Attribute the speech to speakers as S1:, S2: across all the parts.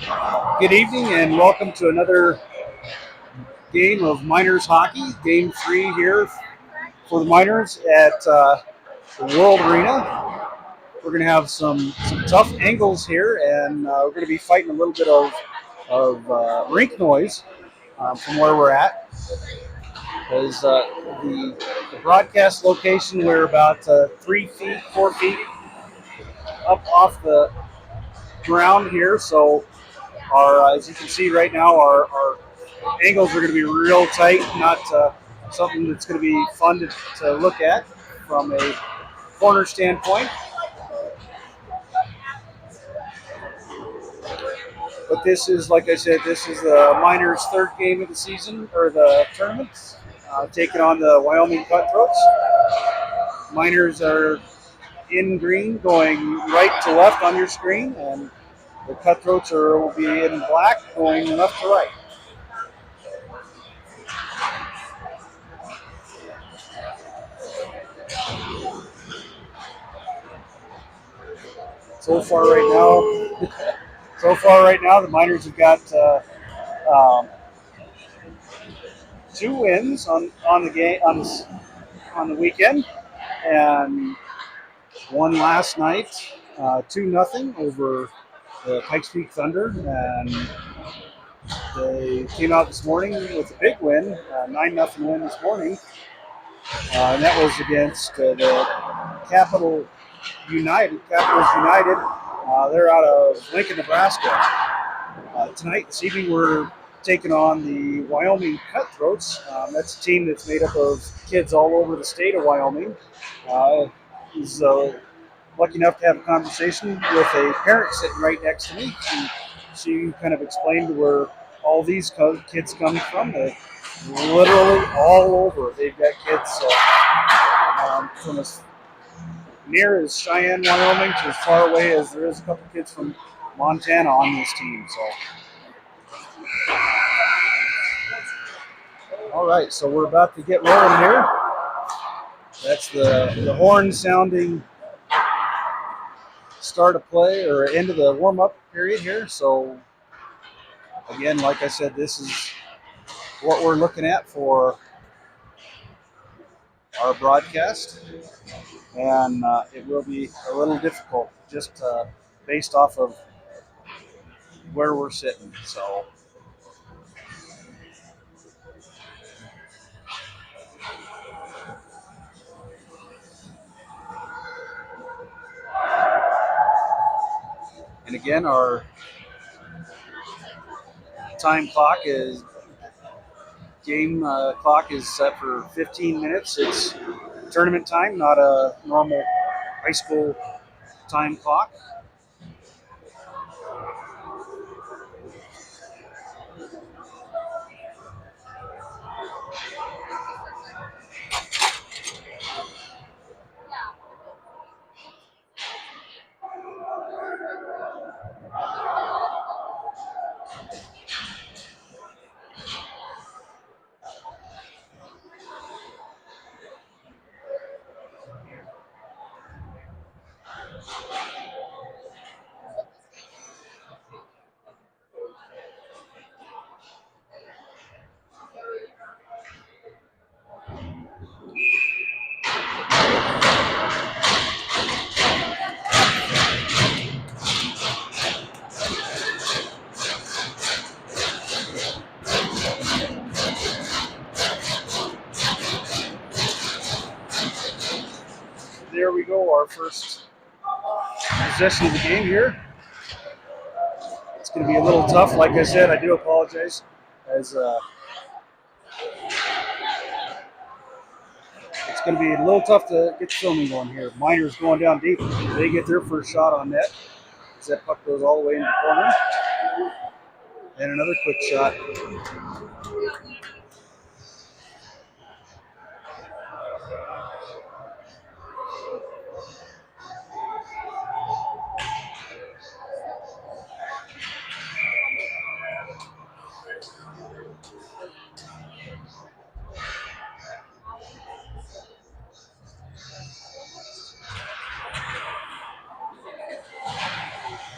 S1: Good evening and welcome to another game of Miners hockey. Game 3 here for the Miners at the World Arena. We're going to have some tough angles here, and we're going to be fighting a little bit of rink noise from where we're at. Because the broadcast location, we're about 3 feet, 4 feet up off the ground here. So, as you can see right now, our angles are going to be real tight, not something that's going to be fun to look at from a corner standpoint. But this is, like I said, this is the Miners' third game of the season, or the tournament, taking on the Wyoming Cutthroats. Miners are in green, going right to left on your screen, and the Cutthroats will be in black, going left to right. So far right now, the Miners have got um, 2 wins on the game on the weekend, and one last night, 2-0 over the Pikes Thunder, and they came out this morning with a big win, 9-0 win this morning, and that was against the Capitals United. They're out of Lincoln, Nebraska. This evening, we're taking on the Wyoming Cutthroats. That's a team that's made up of kids all over the state of Wyoming. He's lucky enough to have a conversation with a parent sitting right next to me. She kind of explained where all these kids come from. They're literally all over. They've got kids from as near as Cheyenne, Wyoming, to as far away as there is a couple kids from Montana on this team. So, all right, so we're about to get rolling here. That's the horn sounding start of play or end of the warm-up period here. So, again, like I said, this is what we're looking at for our broadcast, and it will be a little difficult just based off of where we're sitting. So, and again, our game clock is set for 15 minutes. It's tournament time, not a normal high school time clock. There we go, our first possession of the game here. It's going to be a little tough. Like I said, I do apologize, as it's going to be a little tough to get filming going here. Miners going down deep. They get their first shot on net, as that puck goes all the way in the corner. And another quick shot.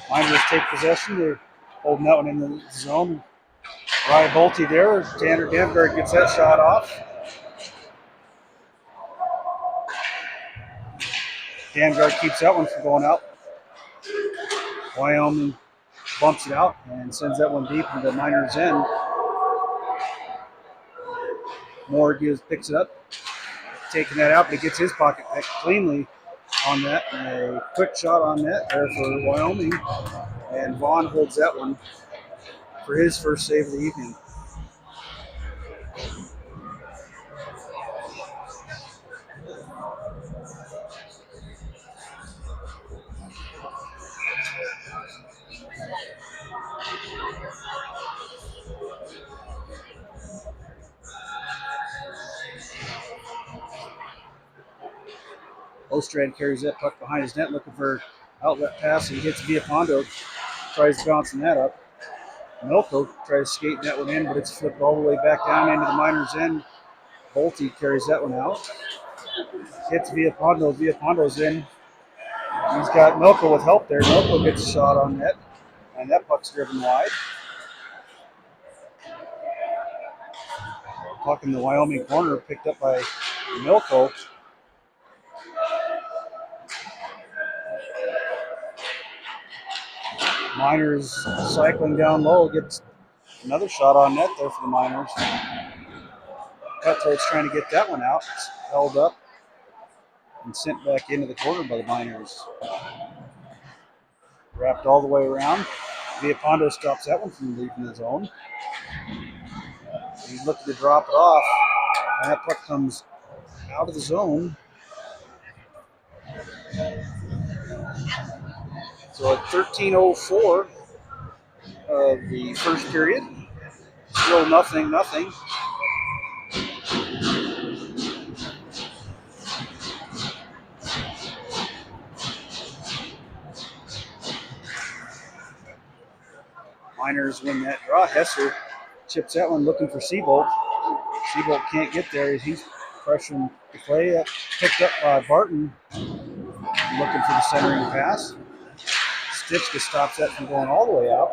S1: Miners take possession. They're holding that one in the zone. Ryan Bolte there. Tanner Danberg gets that shot off. Danberg keeps that one from going out. Wyoming bumps it out and sends that one deep into the Miners' end. Moore picks it up, taking that out, but he gets his pocket pick cleanly on that. And a quick shot on net there for Wyoming. And Vaughn holds that one for his first save of the evening. Ostrand carries that puck behind his net, looking for outlet pass, and he gets Villapondo, tries bouncing that up. Milko tries skating that one in, but it's flipped all the way back down into the Miners' end. Bolte carries that one out. Hits Villapondo. Villapondo's in. He's got Milko with help there. Milko gets a shot on net, and that puck's driven wide. Puck in the Wyoming corner, picked up by Milko. Miners cycling down low, gets another shot on net there for the Miners. Cutthroats trying to get that one out. It's held up and sent back into the corner by the Miners. Wrapped all the way around. Villapondo stops that one from leaving the zone. He's looking to drop it off, and that puck comes out of the zone. So at 13:04 of the first period, still nothing. Miners win that draw. Hesser chips that one, looking for Seabolt. Seabolt can't get there. He's pressuring the play. Picked up by Barton, looking for the centering pass. Stitchka stops that from going all the way out.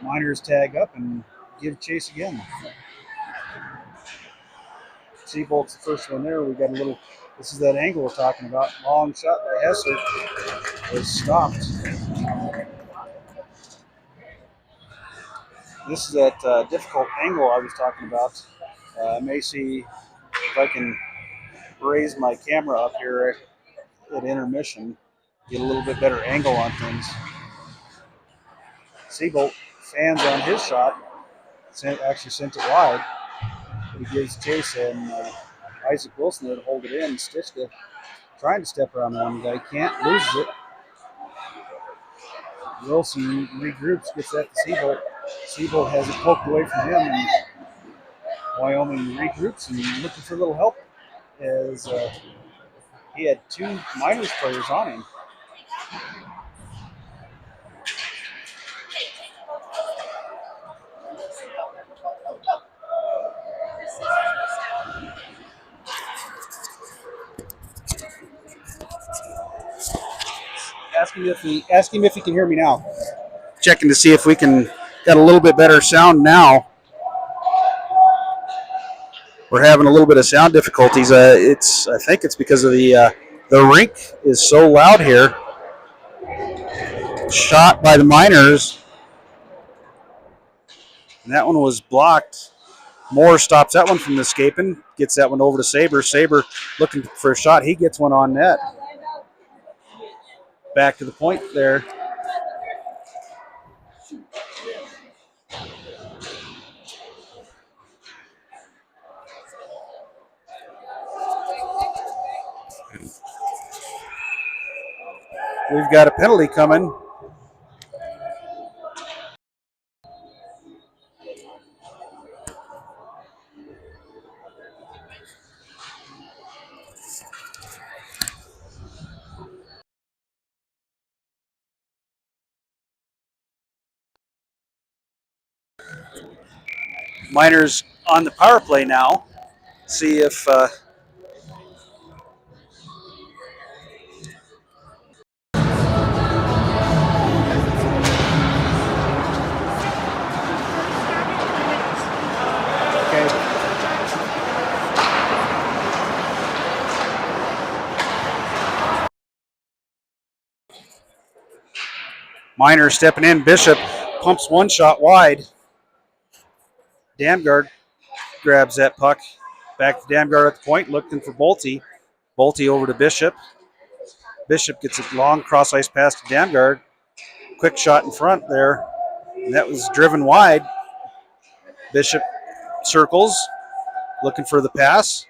S1: Miners tag up and give chase again. Seabolt's the first one there. We got a little. This is that angle we're talking about. Long shot by Hesser was stopped. This is that difficult angle I was talking about. I may see if I can raise my camera up here at intermission, get a little bit better angle on things. Seabolt fans on his shot, actually sent it wide. But he gives chase, and Isaac Wilson would hold it in. Stitchka trying to step around the one guy, can't, loses it. Wilson regroups, gets that to Seabolt. Seabolt has it poked away from him, and Wyoming regroups and looking for a little help as he had two Miners players on him. Ask him if he can hear me now. Checking to see if we can get a little bit better sound now. We're having a little bit of sound difficulties. I think it's because of the rink is so loud here. Shot by the Miners, and that one was blocked. Moore stops that one from escaping, gets that one over to Saber. Saber looking for a shot. He gets one on net. Back to the point there. We've got a penalty coming. Miners on the power play now. See if Miners stepping in. Bishop pumps one shot wide. Damgard grabs that puck. Back to Damgard at the point, looking for Bolte. Bolte over to Bishop. Bishop gets a long cross ice pass to Damgard. Quick shot in front there. And that was driven wide. Bishop circles, looking for the pass.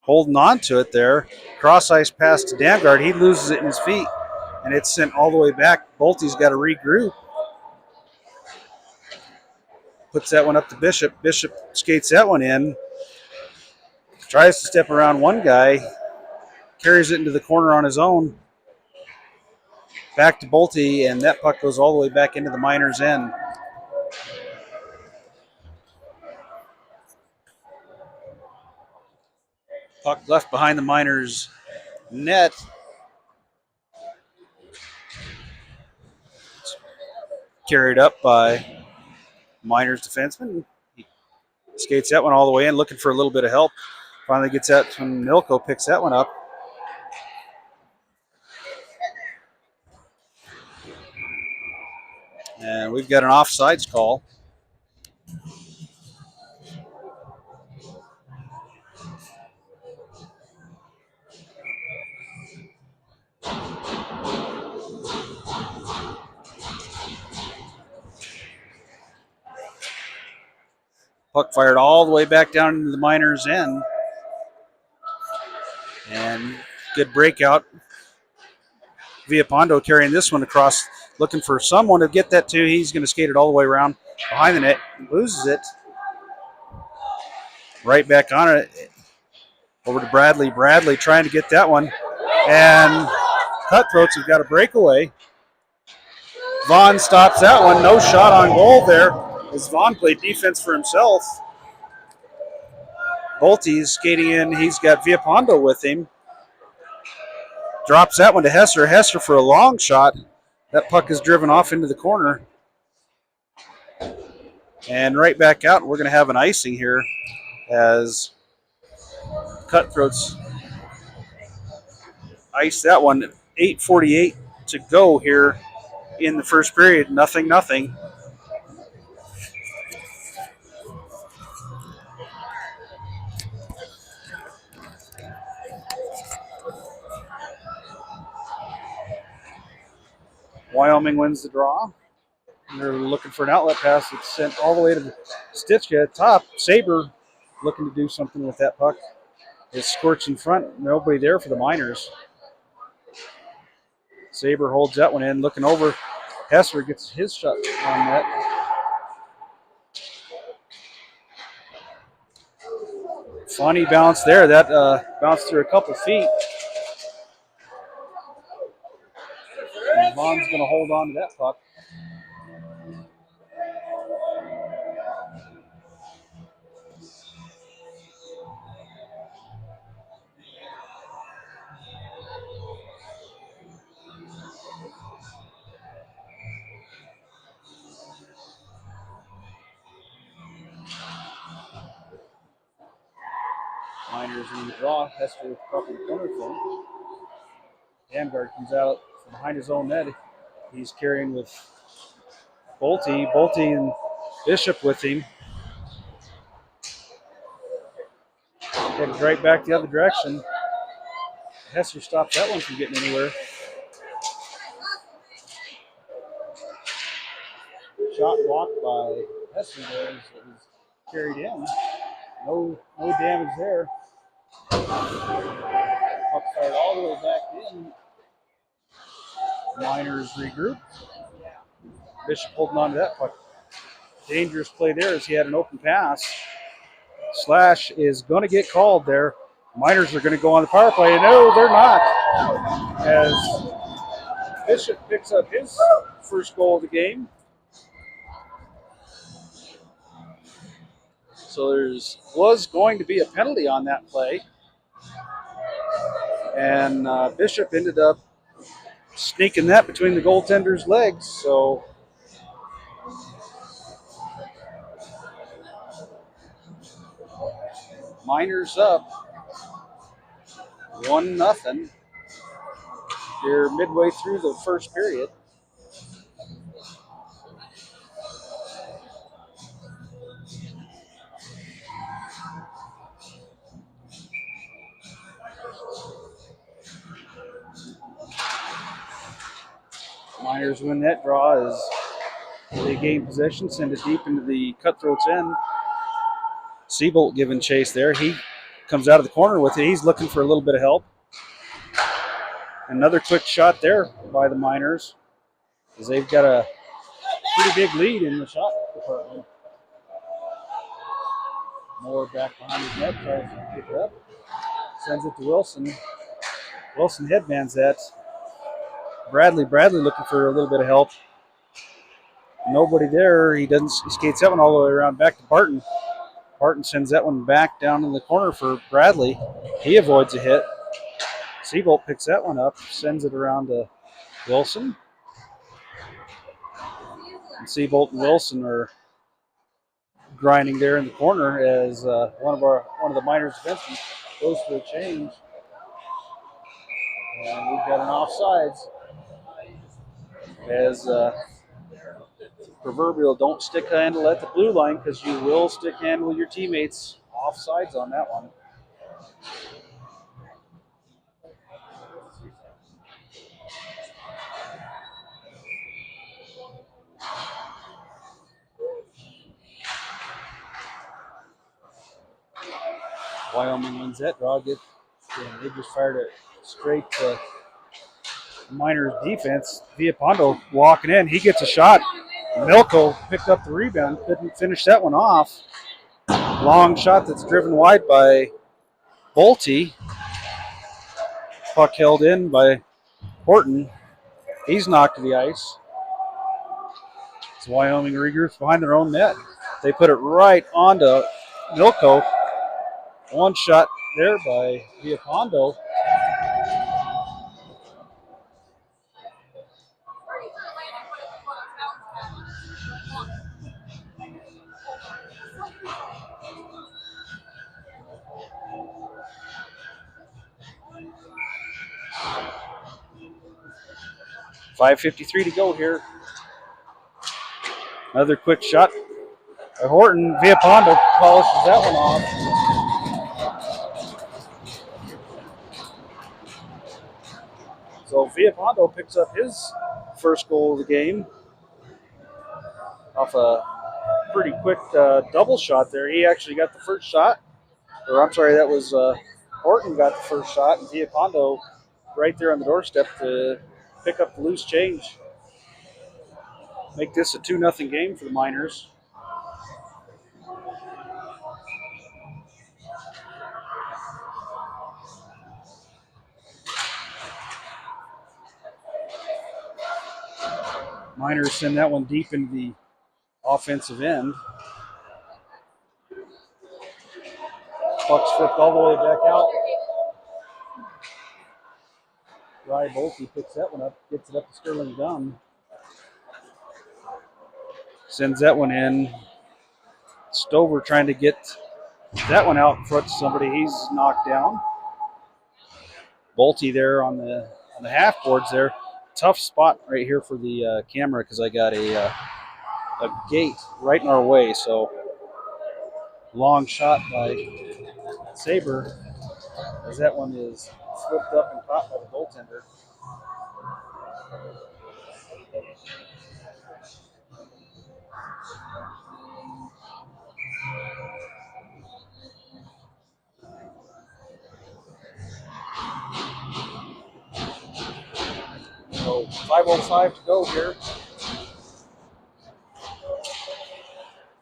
S1: Holding on to it there. Cross ice pass to Damgard. He loses it in his feet, and it's sent all the way back. Bolte's got to regroup. Puts that one up to Bishop. Bishop skates that one in. Tries to step around one guy. Carries it into the corner on his own. Back to Bolte, and that puck goes all the way back into the Miners' end. Puck left behind the Miners' net. Carried up by Miners' defenseman. He skates that one all the way in, looking for a little bit of help. Finally gets that from Milko, picks that one up. And we've got an offsides call. Puck fired all the way back down into the Miners' end. And good breakout. Villapondo carrying this one across, looking for someone to get that to. He's going to skate it all the way around behind the net. Loses it. Right back on it. Over to Bradley. Bradley trying to get that one. And Cutthroats have got a breakaway. Vaughn stops that one. No shot on goal there as Vaughn played defense for himself. Bolte's skating in. He's got Villapondo with him. Drops that one to Hesser. Hesser for a long shot. That puck is driven off into the corner. And right back out. We're going to have an icing here as Cutthroats ice that one. 8:48 to go here in the first period. 0-0. Wyoming wins the draw. They're looking for an outlet pass. It's sent all the way to the Stitchka at top. Saber looking to do something with that puck. It's scorched in front. Nobody there for the Miners. Saber holds that one in. Looking over. Hesser gets his shot on that. Funny bounce there. That bounced through a couple feet. And Vaughn's going to hold on to that puck. Miners in the draw. Hester with the puck in the corner for him. Damgard comes out from behind his own net. He's carrying with Bolte. Bolte and Bishop with him. Headed right back the other direction. Hester stops that one from getting anywhere. Shot blocked by Hester there as it was carried in. No damage there. Puck fired all the way back in. Miners regroup. Bishop holding on to that puck. Dangerous play there as he had an open pass. Slash is going to get called there. Miners are going to go on the power play. No, they're not. As Bishop picks up his first goal of the game. So was going to be a penalty on that play. And Bishop ended up sneaking that between the goaltender's legs. So Miners up 1-0. You're midway through the first period. Miners win that draw as they gain possession, send it deep into the Cutthroats end. Seabolt giving chase there. He comes out of the corner with it. He's looking for a little bit of help. Another quick shot there by the Miners, as they've got a pretty big lead in the shot department. Moore back behind his net, tries to pick it up. Sends it to Wilson. Wilson headbands that. Bradley looking for a little bit of help. Nobody there. He skates that one all the way around back to Barton. Barton sends that one back down in the corner for Bradley. He avoids a hit. Seabolt picks that one up, sends it around to Wilson. And Seabolt and Wilson are grinding there in the corner as one of the Miners defensemen goes for a change. And we've got an offsides. As proverbial, don't stick handle at the blue line because you will stick handle your teammates. Offsides on that one. Wyoming wins that draw. They just fired it straight to Miners defense. Villapondo walking in. He gets a shot. Milko picked up the rebound. Couldn't finish that one off. Long shot that's driven wide by Bolte. Puck held in by Horton. He's knocked to the ice. It's Wyoming regroups behind their own net. They put it right onto Milko. One shot there by Villapondo. .5:53 to go here. Another quick shot by Horton. Villapondo polishes that one off. So Villapondo picks up his first goal of the game off a pretty quick double shot there. He actually got the first shot. Or I'm sorry, that was Horton got the first shot, and Villapondo right there on the doorstep to pick up the loose change. Make this a 2-0 game for the Miners. Miners send that one deep into the offensive end. Puck's flipped all the way back out. Rye Bolte picks that one up, gets it up to Sterling Dunn. Sends that one in. Stover trying to get that one out in front of somebody. He's knocked down. Bolte there on the half boards there. Tough spot right here for the camera because I got a gate right in our way. So long shot by Saber as that one is slipped up and caught by the goaltender. So 5:05 to go here.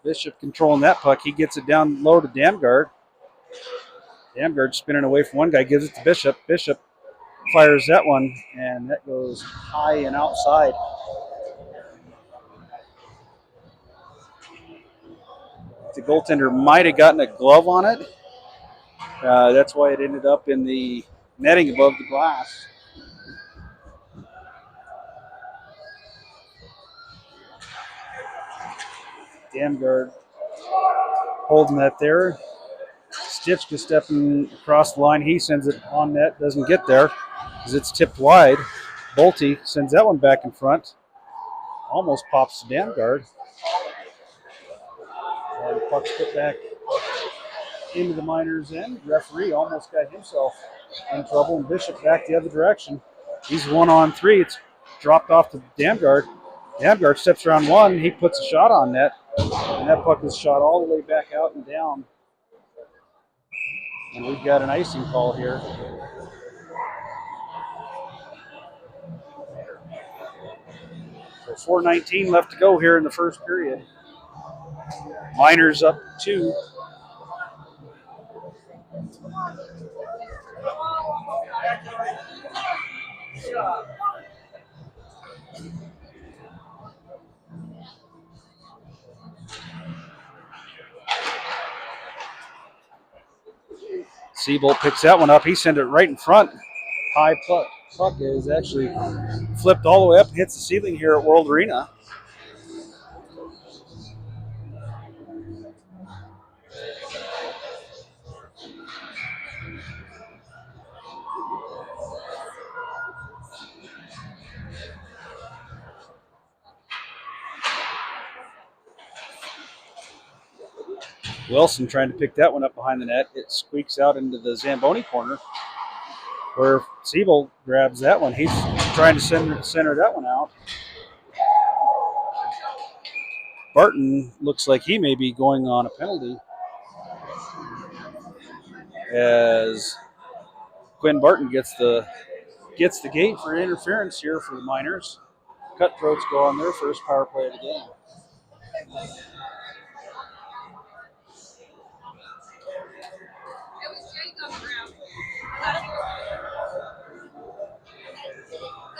S1: Bishop controlling that puck. He gets it down low to Damgard. Damgard spinning away from one guy, gives it to Bishop. Bishop fires that one, and that goes high and outside. The goaltender might have gotten a glove on it. That's why it ended up in the netting above the glass. Damgard holding that there. Stitchka stepping across the line. He sends it on net. Doesn't get there because it's tipped wide. Bolte sends that one back in front. Almost pops the dam guard. And the puck's put back into the Miners' end. Referee almost got himself in trouble, and Bishop back the other direction. He's 1-on-3. It's dropped off to dam guard. Dam guard steps around one. He puts a shot on net, and that puck is shot all the way back out and down. And we've got an icing call here. So 4:19 left to go here in the first period. Miners up 2. Seabolt picks that one up. He sent it right in front. High puck. Puck is actually flipped all the way up and hits the ceiling here at World Arena. Wilson trying to pick that one up behind the net. It squeaks out into the Zamboni corner where Siebel grabs that one. He's trying to center that one out. Barton looks like he may be going on a penalty as Quinn Barton gets the gate for interference here for the Miners. Cutthroats go on their first power play of the game.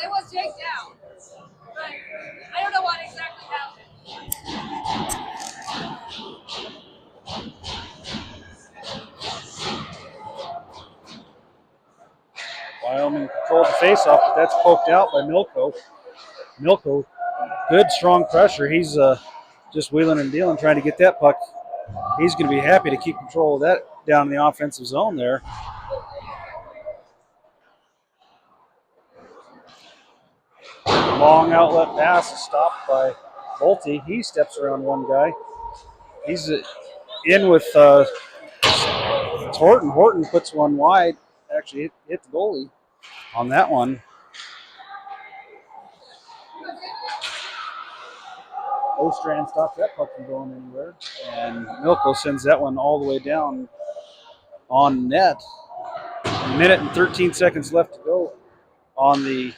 S2: It was Jake down, but I don't know what exactly happened.
S1: Wyoming controlled the faceoff, but that's poked out by Milko. Milko, good strong pressure. He's just wheeling and dealing, trying to get that puck. He's going to be happy to keep control of that down in the offensive zone there. Long outlet pass is stopped by Bolte. He steps around one guy. He's in with Horton. Horton puts one wide. Actually hit the goalie on that one. Ostrand stops that puck from going anywhere. And Milko sends that one all the way down on net. A minute and 13 seconds left to go on the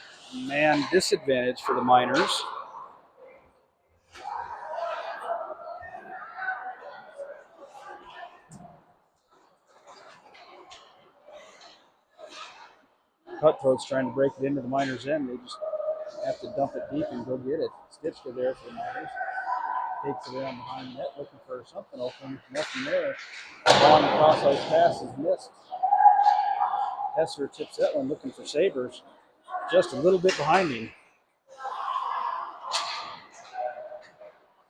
S1: man disadvantage for the Miners. Cutthroats trying to break it into the Miners' end. They just have to dump it deep and go get it. Stitchka there for the Miners. Takes it around behind the net looking for something open. Nothing there. Long cross-ice pass is missed. Hesser tips that one looking for Sabres. Just a little bit behind him.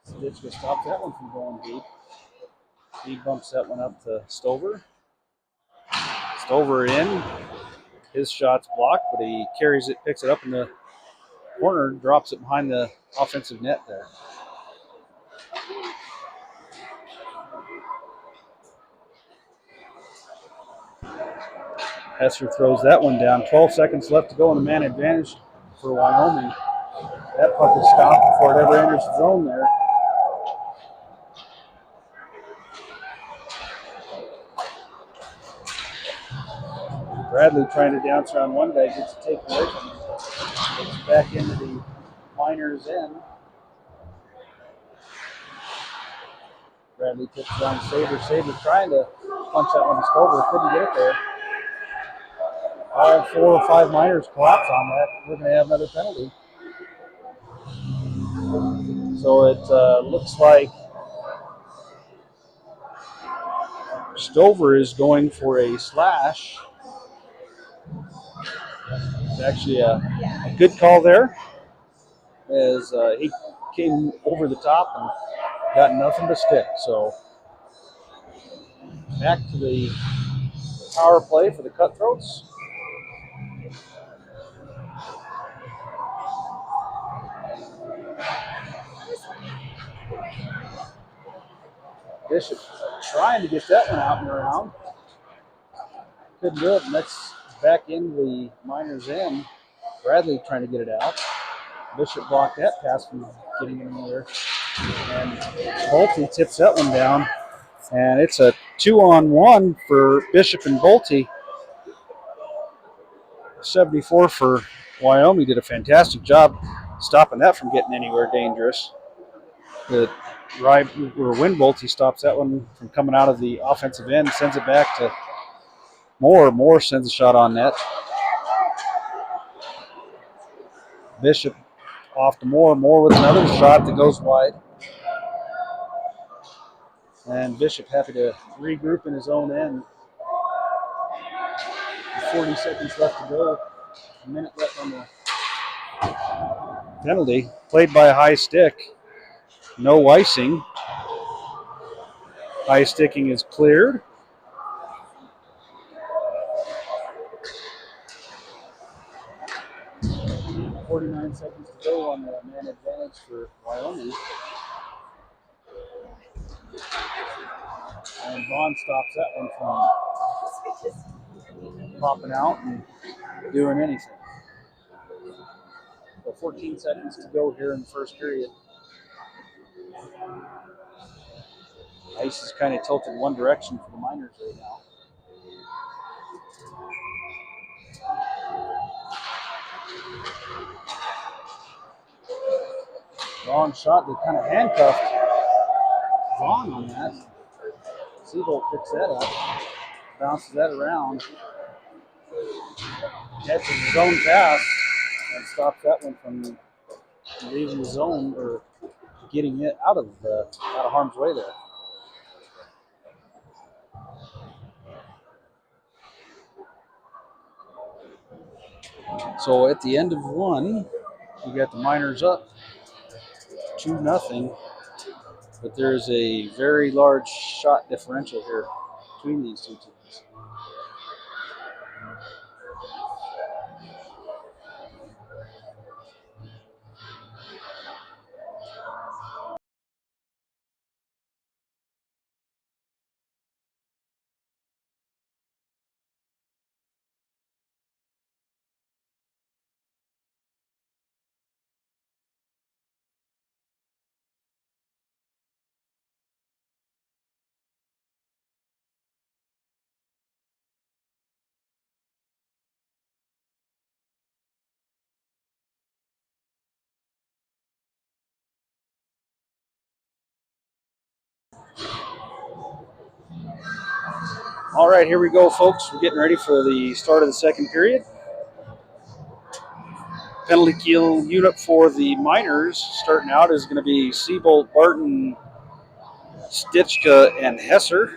S1: Stitchka stops that one from going deep. He bumps that one up to Stover. Stover in. His shot's blocked, but he carries it, picks it up in the corner, drops it behind the offensive net there. Hesser throws that one down. 12 seconds left to go in a man advantage for Wyoming. That puck is stopped before it ever enters the zone there. Bradley trying to dance around one guy, gets it taken away from him. Gets back into the Miners' end. Bradley tips it on Sabres. Sabres trying to punch that one to Stover, couldn't get it there. All 4 or 5 Miners collapse on that. We're going to have another penalty. So it looks like Stover is going for a slash. It's actually a good call there, as he came over the top and got nothing to stick. So back to the power play for the Cutthroats. Bishop trying to get that one out and around. Couldn't do it, and that's back in the Miners end. Bradley trying to get it out. Bishop blocked that pass from getting anywhere. And Bolte tips that one down. And it's a 2-on-1 for Bishop and Bolte. 74 for Wyoming did a fantastic job stopping that from getting anywhere dangerous. The right where Win Bolte stops that one from coming out of the offensive end, sends it back to Moore. Moore sends a shot on net. Bishop off to Moore. Moore with another shot that goes wide. And Bishop happy to regroup in his own end. 40 seconds left to go. A minute left on the penalty. Played by a high stick. No icing. High sticking is cleared. .49 seconds to go on the man advantage for Wyoming. And Vaughn stops that one from popping out and doing anything. So 14 seconds to go here in the first period. Ice is kind of tilted one direction for the Miners right now. Wrong shot. They kind of handcuffed Vaughn on that. Seabolt picks that up, bounces that around, catches his own pass, and stops that one from leaving the zone or getting it out of harm's way there. So at the end of one, we got the Miners up 2-0, but there's a very large shot differential here between these two teams. All right, here we go, folks. We're getting ready for the start of the second period. Penalty kill unit for the Miners starting out is going to be Seabolt, Barton, Stitchka, and Hesser.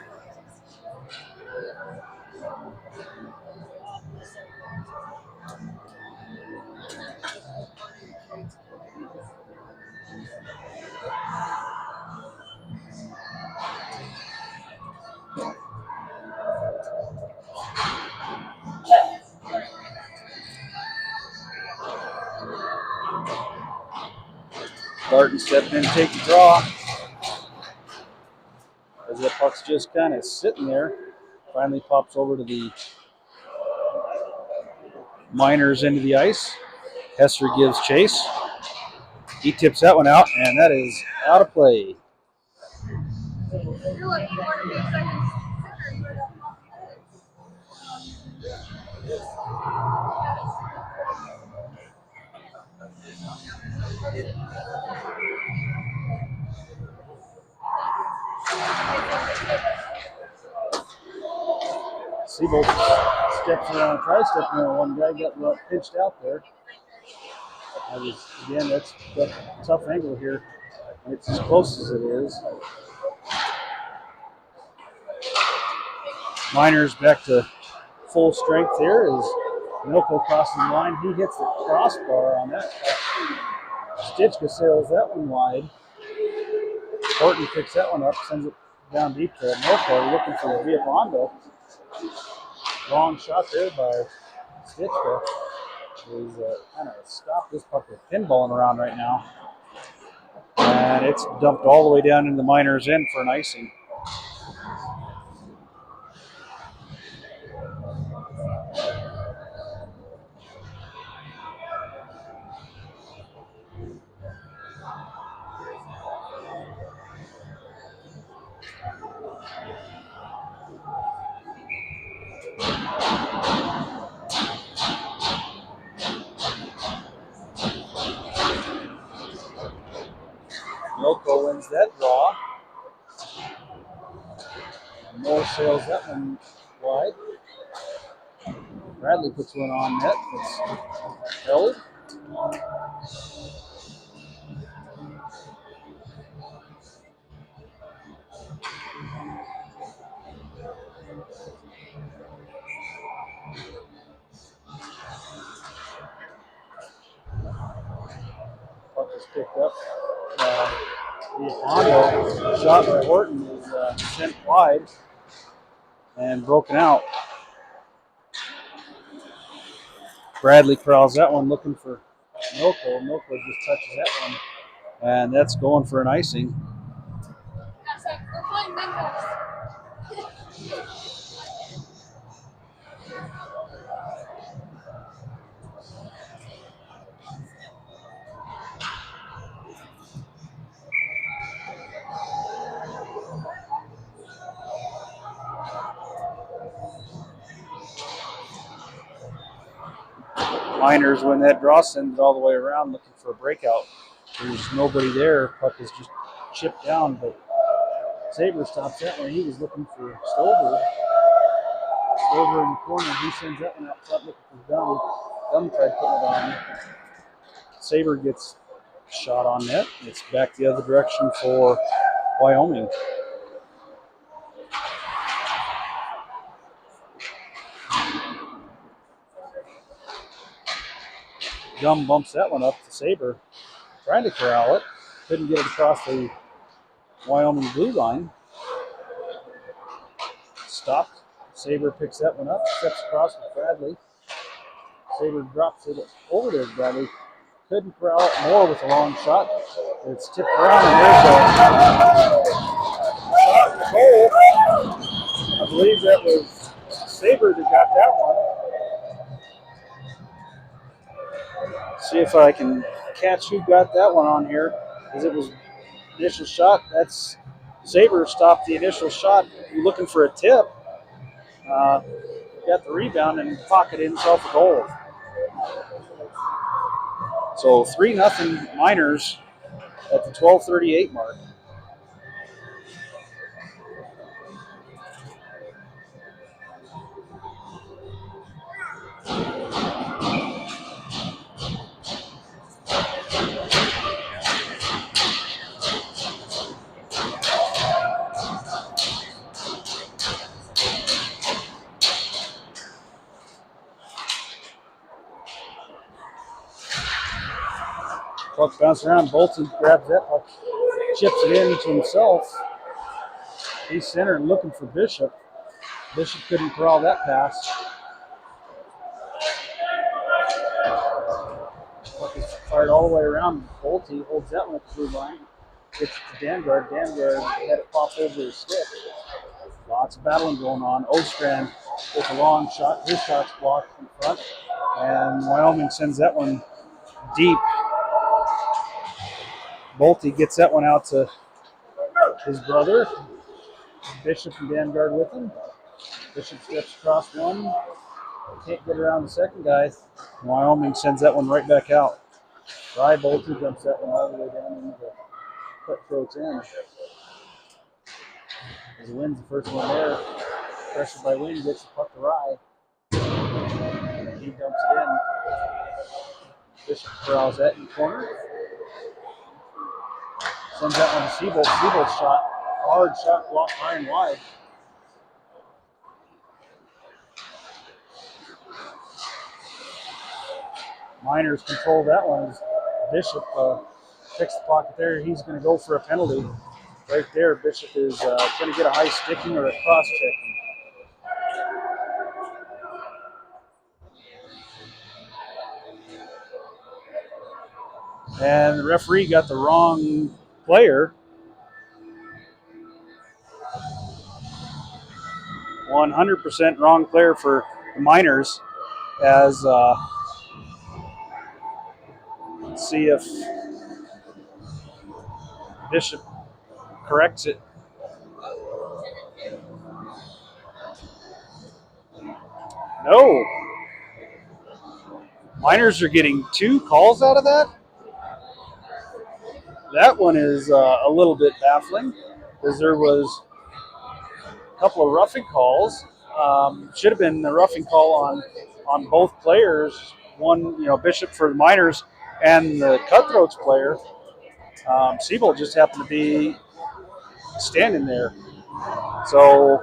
S1: Barton stepping in to take the draw. As the puck's just kind of sitting there. Finally pops over to the Miners into the ice. Hesser gives chase. He tips that one out, and that is out of play.
S2: You're lucky you want to be a second center. You would have
S1: Seabolt steps around, tries stepping around one guy, got pinched out there. Again, that's a tough angle here. It's as close as it is. Miners back to full strength here as Milko crosses the line. He hits the crossbar on that. Stitchka sails that one wide. Horton picks that one up, sends it down deep to Milko, looking for Viapondo. Wrong shot there by Stitchka. He's kind of stopped this puck with pinballing around right now. And it's dumped all the way down into the Miners' end for an icing. Milko wins that draw. Moore sails that one wide. Bradley puts one on net. It's held. Puck is picked up. The Hondo shot by Horton is sent wide and broken out. Bradley corrals that one looking for Milko. Milko just touches that one. And that's going for an icing.
S2: That's like we're playing Mintos.
S1: Miners, when that draw sends it all the way around looking for a breakout. There's nobody there. Puck is just chipped down, but Saber stops that one. He was looking for Stover. Stover in the corner. He sends that one out front looking for Gum. Gum tried putting it on. Saber gets shot on net. It's back the other direction for Wyoming. Gum bumps that one up to Saber. Trying to corral it. Couldn't get it across the Wyoming blue line. Stopped. Saber picks that one up. Steps across with Bradley. Saber drops it over there to Bradley. Couldn't corral it more with a long shot. It's tipped around and there's a shot in the goal. I believe that was Saber that got that one. See if I can catch who got that one on here, because it was initial shot. That's Saber stopped the initial shot looking for a tip. Got the rebound and pocketed himself a goal. So 3-0 Miners at the 12:38 mark. Puck bounces around. Bolton grabs that puck, chips it into himself. He's centered looking for Bishop. Bishop couldn't corral that pass. Puck is fired all the way around. Bolte holds that one at the blue line. Gets it to Dangard. Dangard had it pop over his stick. Lots of battling going on. Ostrand with a long shot. His shot's blocked in front. And Wyoming sends that one deep. Bolte gets that one out to his brother. Bishop and Dangard with him. Bishop steps across one. Can't get around the second guy. Wyoming sends that one right back out. Rye Bolte dumps that one all the way down into the Cutthroats end. As Wynn's the first one there. Pressure by Wynn gets the puck to Rye. He dumps it in. Bishop corrals that in the corner. Sends that one to Seabolt. Seabolt's shot. Hard shot blocked high and wide. Miners control that one as Bishop picks the pocket there. He's going to go for a penalty. Right there, Bishop is going to get a high sticking or a cross checking. And the referee got the wrong player. 100% wrong player for the Miners. As let's see if Bishop corrects it. No. Miners are getting 2 calls out of that. That one is a little bit baffling because there was a couple of roughing calls. Should have been the roughing call on both players. One, Bishop for the Miners and the Cutthroats player. Siebel just happened to be standing there. So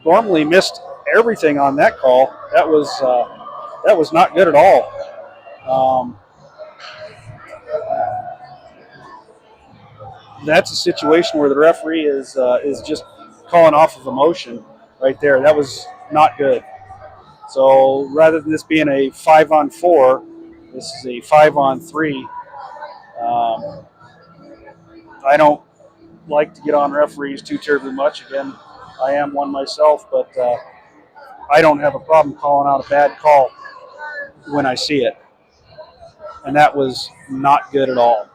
S1: Gormley missed everything on that call. That was not good at all. That's a situation where the referee is just calling off of emotion right there. That was not good. So rather than this being a 5-on-4, this is a 5-on-3. I don't like to get on referees too terribly much. Again, I am one myself, but I don't have a problem calling out a bad call when I see it. And that was not good at all.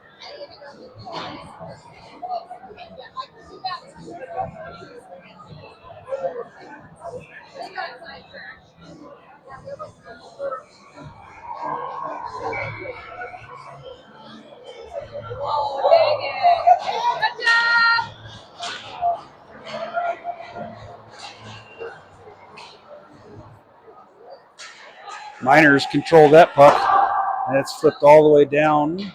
S2: Oh, dang it. Good job.
S1: Miners control that puck, and it's flipped all the way down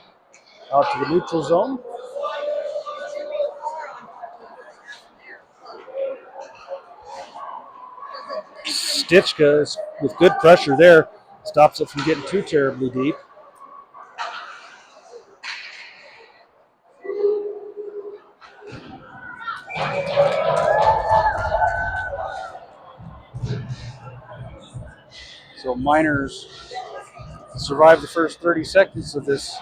S1: out to the neutral zone. Stitchka is, with good pressure there, stops it from getting too terribly deep. So Miners survive the first 30 seconds of this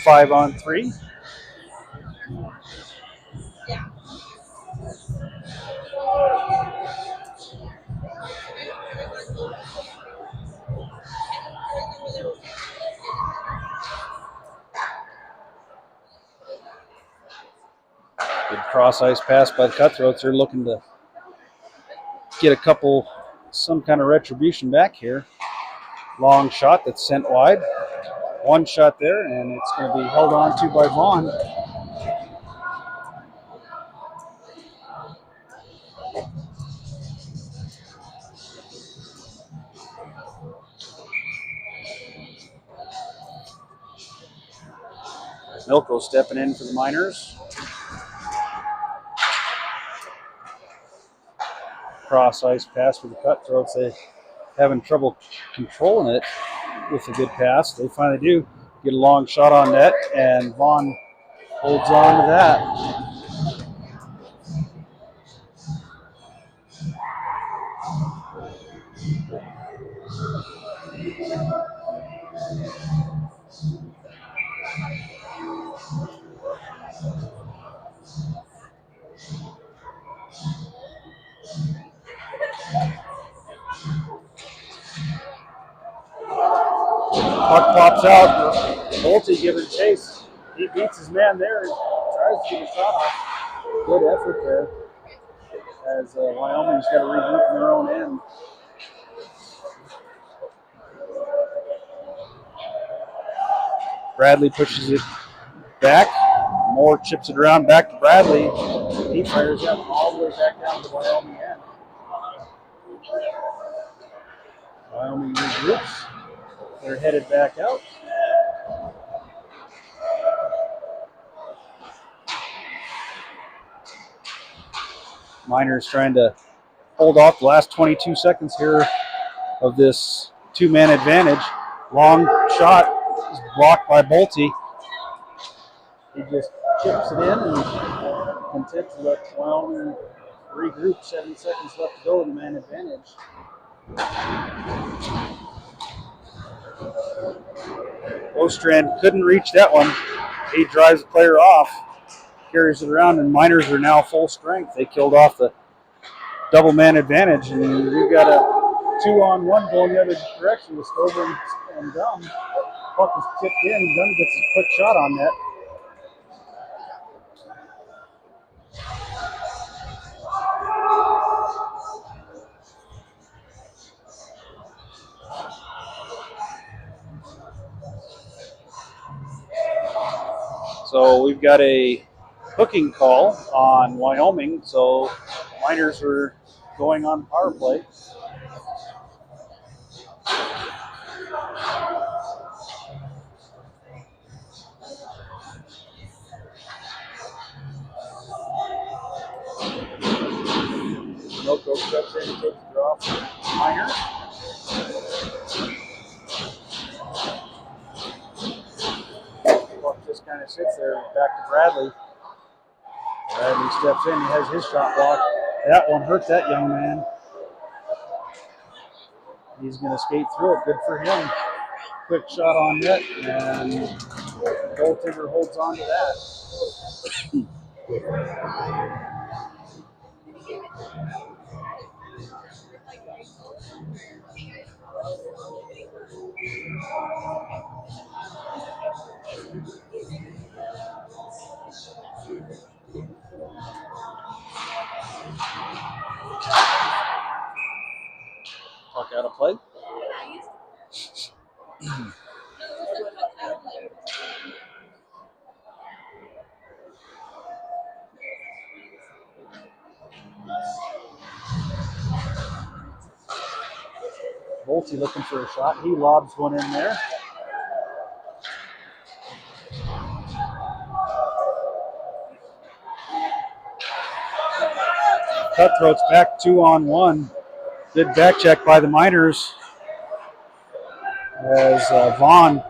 S1: 5-on-3. Good cross ice pass by the Cutthroats. They're looking to get some kind of retribution back here. Long shot that's sent wide. One shot there, and it's going to be held on to by Vaughn. Milko stepping in for the Miners. Cross ice pass for the Cutthroats. They having trouble controlling it with a good pass. They finally do get a long shot on net, and Vaughn holds on to that. Puck pops out. Bolte giving chase. He beats his man there and tries to get a shot off. Good effort there. As Wyoming's got to regroup from their own end. Bradley pushes it back. Moore chips it around back to Bradley. He fires up all the way back down to the Wyoming end. Wyoming regroups. They're headed back out. Miners trying to hold off the last 22 seconds here of this two-man advantage. Long shot is blocked by Bolte. He just chips it in and content to let Wyoming regroup. 7 seconds left to go in the man advantage. Ostrand couldn't reach that one. He drives the player off, carries it around, and Miners are now full strength. They killed off the double man advantage, and we've got a 2-on-1 going the other direction with Stover and Gum. Puck is tipped in. Gum gets a quick shot on net. So we've got a hooking call on Wyoming. So Miners are going on power play. Milko steps in and takes the draw for Miners. Puck just kind of sits there. Back to Bradley. Bradley steps in. He has his shot blocked. That one hurt that young man. He's going to skate through it. Good for him. Quick shot on net, and goaltender holds on to that. Puck out of play. Volty looking for a shot. He lobs one in there. Cutthroats back 2-on-1. Good back check by the Miners as Vaughn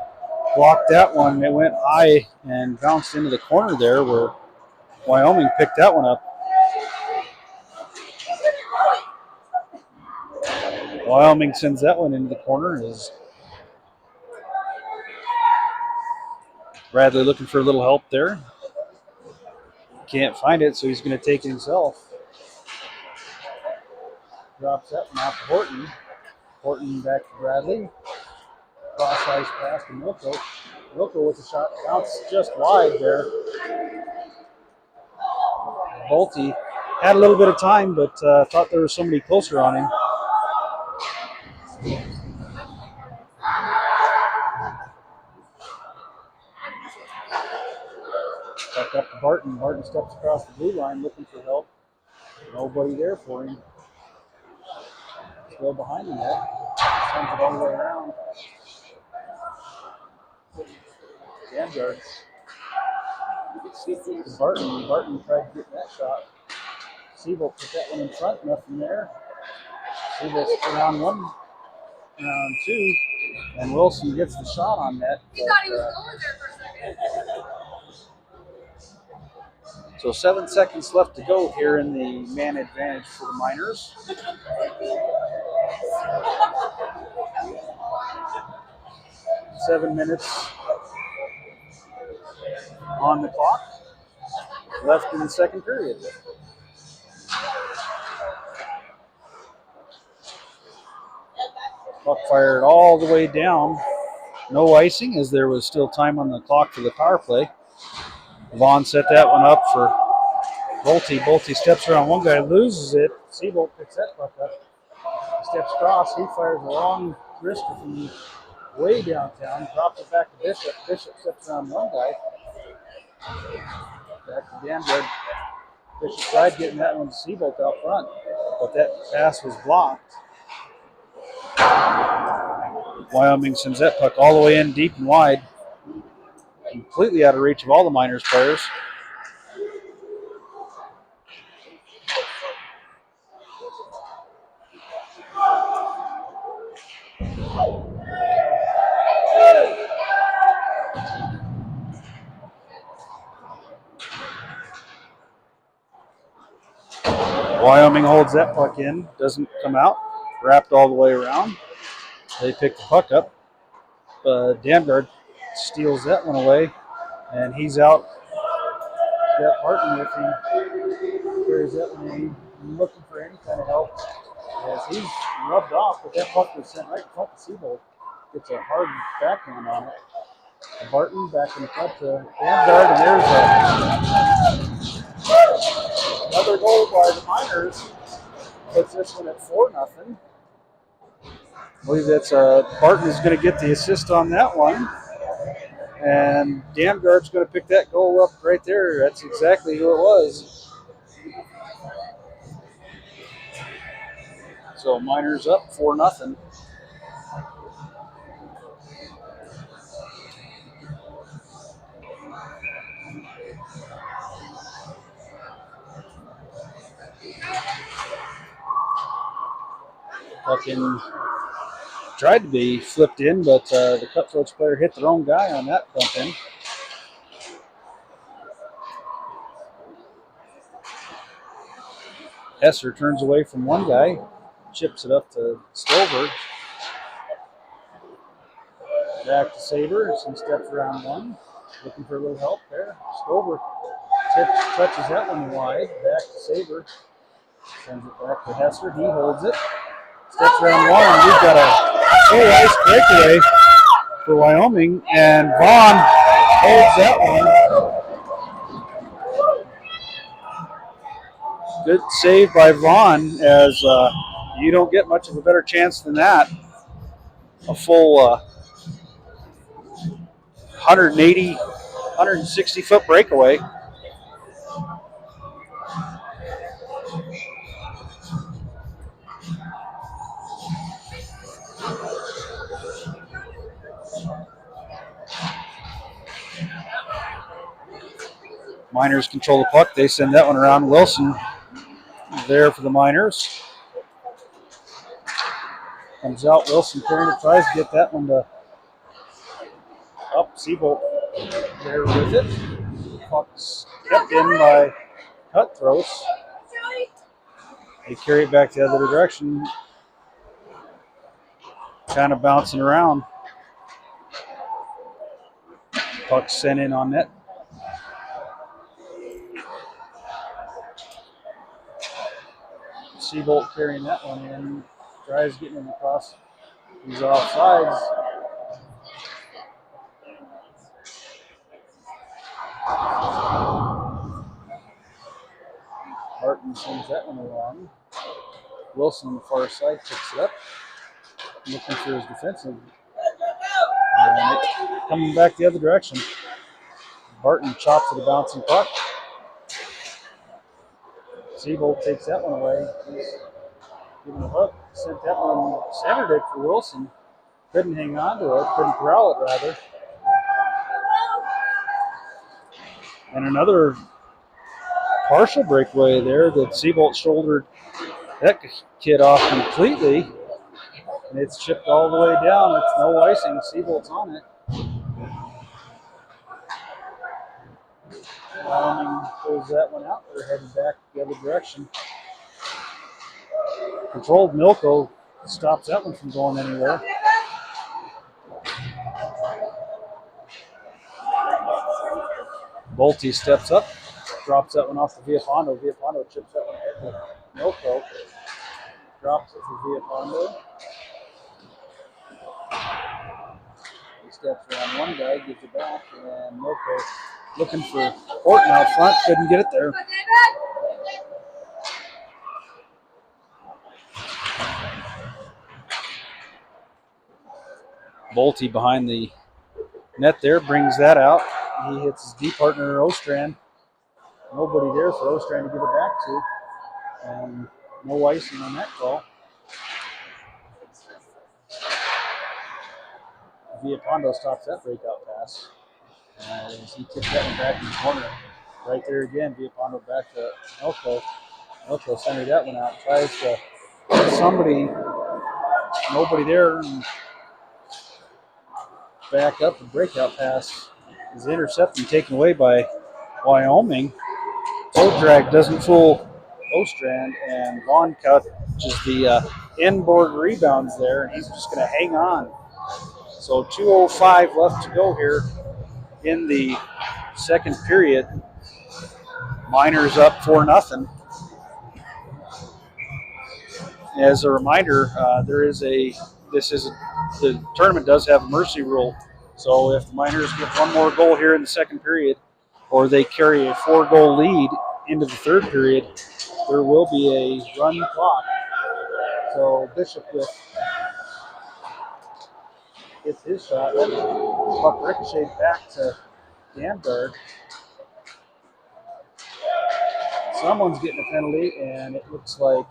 S1: blocked that one. It went high and bounced into the corner there where Wyoming picked that one up. Wyoming sends that one into the corner. Is Bradley looking for a little help there. Can't find it, so he's going to take it himself. Drops that one off to Horton. Horton back to Bradley. Cross ice pass to Milko. Milko with a shot. Bounced just wide there. Volty had a little bit of time, but thought there was somebody closer on him. Back up to Barton. Barton steps across the blue line looking for help. Nobody there for him. Still behind him there. Sends it all the way around. Danberg. Barton. Barton tried to get that shot. Siebel put that one in front. Nothing there. Siebel's around one. Round two. And Wilson gets the shot on that.
S2: He thought he was going there for a second.
S1: So 7 seconds left to go here in the man advantage for the Miners. Seven minutes on the clock left in the second period. Puck fired all the way down. No icing as there was still time on the clock for the power play. Vaughn set that one up for Volty. Volty steps around one guy, loses it. Siebold picks that puck up. Steps across. He fires a long wrister from way downtown. Drops it back to Bishop. Bishop steps around one guy. Back to Danberg. Bishop tried getting that one to Siebold out front, but that pass was blocked. Wyoming sends that puck all the way in deep and wide. Completely out of reach of all the Miners players. Wyoming holds that puck in, doesn't come out, wrapped all the way around. They pick the puck up. Danberg steals that one away, and he's out. Got Barton with him. Carries that one in, looking for any kind of help. As he's rubbed off, but that puck was sent right in front of Siebold. Gets a hard backhand on it. Barton back in front to Danberg, and there's another goal by the Miners. Puts this one at 4-0. I believe that's Barton is going to get the assist on that one. And Damgard's going to pick that goal up right there. That's exactly who it was. So Miners up 4-0. Fucking tried to be flipped in, but the Cutthroats player hit their own guy on that bump in. Hesser turns away from one guy, chips it up to Stover. Back to Saber as he steps around one, looking for a little help there. Stover touches that one wide. Back to Saber. Sends it back to Hesser. He holds it. Steps around one, and we've got a nice breakaway for Wyoming, and Vaughn holds that one. Good save by Vaughn, as you don't get much of a better chance than that. A full 180, 160-foot breakaway. Miners control the puck. They send that one around. Wilson there for the Miners. Comes out. Wilson carrying it. Tries to get that one to up. Seabolt there with it. Puck's kept in by Cutthroats. They carry it back the other direction. Kind of bouncing around. Puck sent in on net. Seabolt carrying that one in. Tries getting him across. He's offsides. Martin sends that one along. Wilson on the far side picks it up. Looking for his defensive. And coming back the other direction. Barton chops at a bouncing puck. Seabolt takes that one away. He's giving a hook. Sent that one, centered it for Wilson. Couldn't hang on to it. Couldn't corral it, rather. And another partial breakaway there that Seabolt shouldered that kid off completely. And it's chipped all the way down. It's no icing. Seabolt's on it. Wyoming pulls that one out. They're heading back the other direction. Controlled Milko stops that one from going anywhere. Bolte steps up, drops that one off to Villapondo. Villapondo chips that one ahead to Milko. Drops it for Villapondo. He steps around one guy, gives it back, and Milko looking for Horton out front, couldn't get it there. Bolte behind the net there, brings that out. He hits his D partner, Ostrand. Nobody there for Ostrand to give it back to. And no icing on that call. Villapondo stops that breakout pass. As he tips that one back in the corner. Right there again, Villapondo back to Elko. Elko centered that one out. Tries to somebody, nobody there, and back up. The breakout pass is intercepted and taken away by Wyoming. Toe drag doesn't fool Ostrand, and Vaughn catches the inboard rebounds there, and he's just going to hang on. So 2:05 left to go here in the second period. Miners up 4-0. As a reminder, the tournament does have a mercy rule. So if the Miners get one more goal here in the second period, or they carry a 4-goal lead into the third period, there will be a run clock. So Bishop gets his shot. Puck ricocheted back to Danberg. Someone's getting a penalty, and it looks like,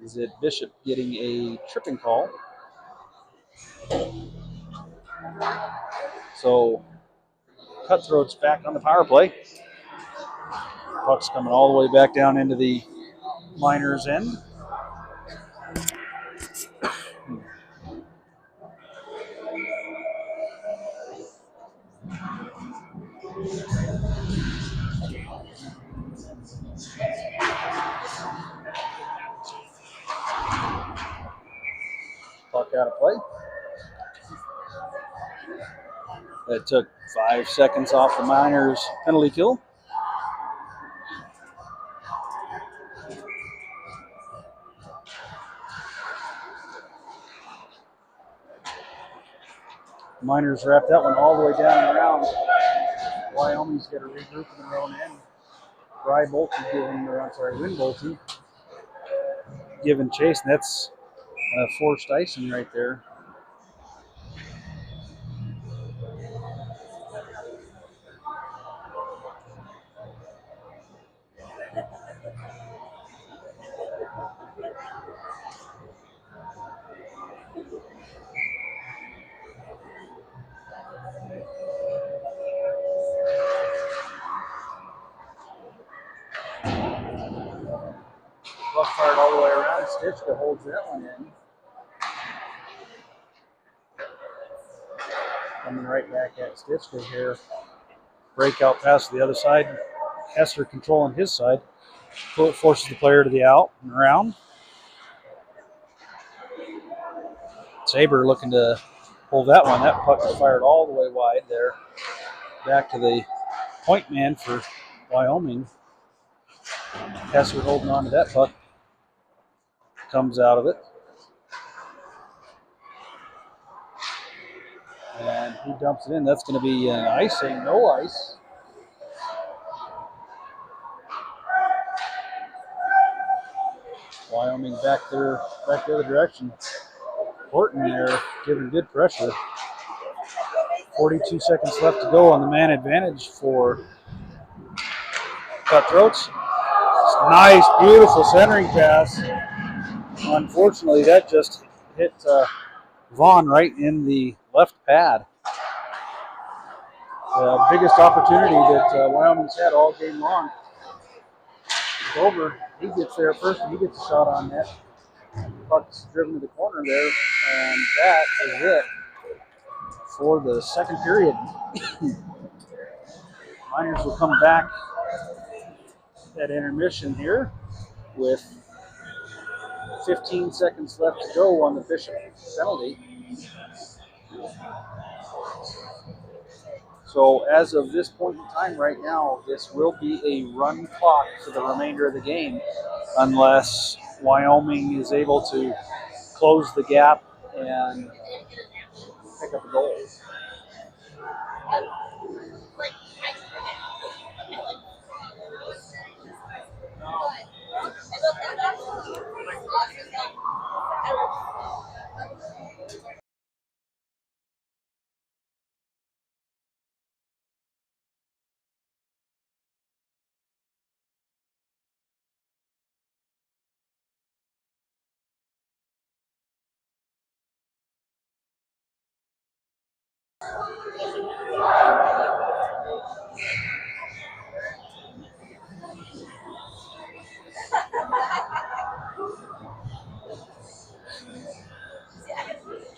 S1: is it Bishop getting a tripping call? So Cutthroats back on the power play. Puck's coming all the way back down into the Miners' end. Puck out of play. That took 5 seconds off the Miners' penalty kill. Miners wrapped that one all the way down and around. Wyoming's got to regroup in their own end. Win Bolte giving chase, and that's forced icing right there. Puck fired all the way around. Stitchka holds that one in. Coming right back at Stitchka here. Breakout pass to the other side. Hester controlling his side. Forces the player to the out and around. Saber looking to pull that one. That puck was fired all the way wide there. Back to the point man for Wyoming. Hester holding on to that puck. Comes out of it. And he dumps it in. That's going to be an icing, no ice. Wyoming back the other direction. Horton there giving good pressure. 42 seconds left to go on the man advantage for Cutthroats. Nice, beautiful centering pass. Unfortunately, that just hit Vaughn right in the left pad. The biggest opportunity that Wyoming's had all game long. It's over. He gets there first and he gets a shot on net. Puck's driven to the corner there, and that is it for the second period. Miners will come back at intermission here with 15 seconds left to go on the Bishop penalty. So as of this point in time right now, this will be a run clock for the remainder of the game unless Wyoming is able to close the gap and pick up a goal.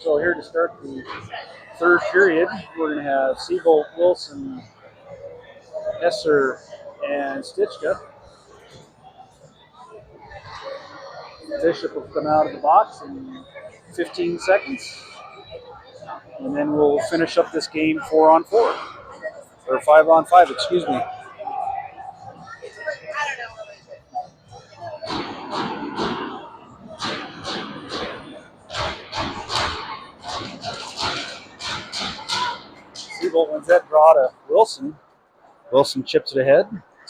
S1: So here to start the third period, we're going to have Seabolt, Wilson, Esser, and Stitchka. Bishop will come out of the box in 15 seconds. And then we'll finish up this game 4-on-4. Or 5-on-5, excuse me. Seabolt wins that draw to Wilson. Wilson chips it ahead.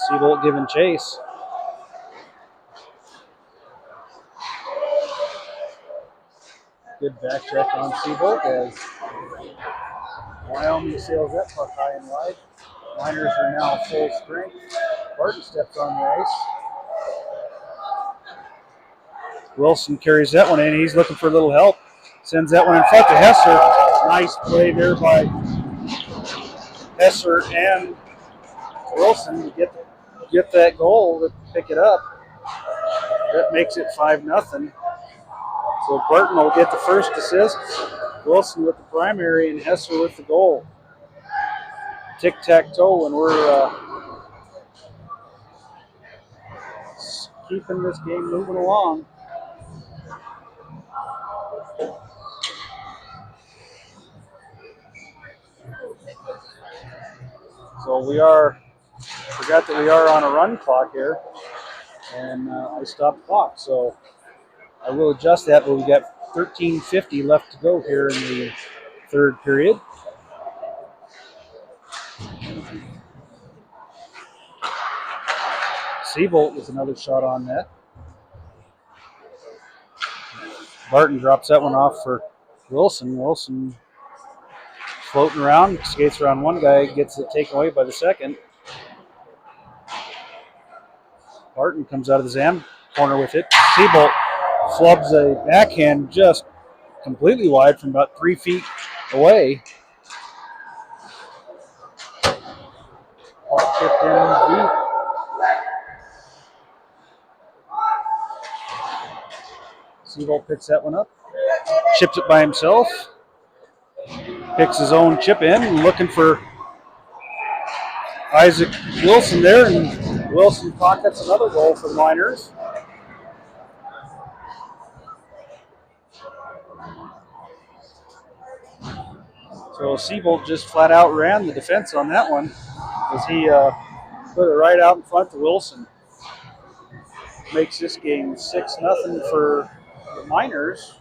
S1: Seabolt giving chase. Good back check on Seabolt as Wyoming sails that puck high and wide. Miners are now full strength. Barton steps on the ice. Wilson carries that one in. He's looking for a little help. Sends that one in front to Hesser. Nice play there by Hesser and Wilson to get that goal to pick it up. That makes it 5-0. So Burton will get the first assist. Wilson with the primary and Hesser with the goal. Tic-tac-toe, and we're keeping this game moving along. So forgot that we are on a run clock here, and I stopped the clock. So I will adjust that, but we got 13:50 left to go here in the third period. Seabolt with another shot on net. Barton drops that one off for Wilson. Wilson floating around, skates around one guy, gets it taken away by the second. Barton comes out of the Zam corner with it. Seabolt flubs a backhand just completely wide from about 3 feet away. Puck tipped in deep. Seabolt picks that one up. Chips it by himself. Picks his own chip in, looking for Isaac Wilson there, and Wilson pockets another goal for the Miners. So Seabolt just flat out ran the defense on that one as he put it right out in front to Wilson. Makes this game 6-0 for the Miners.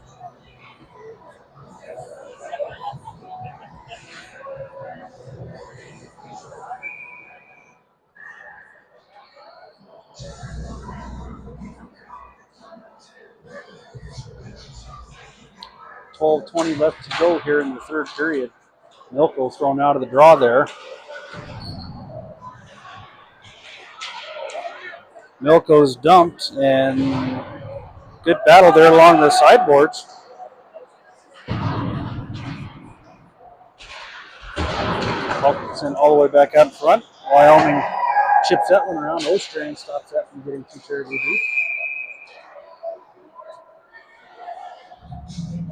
S1: $12:20 left to go here in the third period. Milko thrown out of the draw there. Milko's dumped, and good battle there along the sideboards. Sent all the way back out in front. Wyoming chips that one around. Ostrand stops that from getting too terribly deep.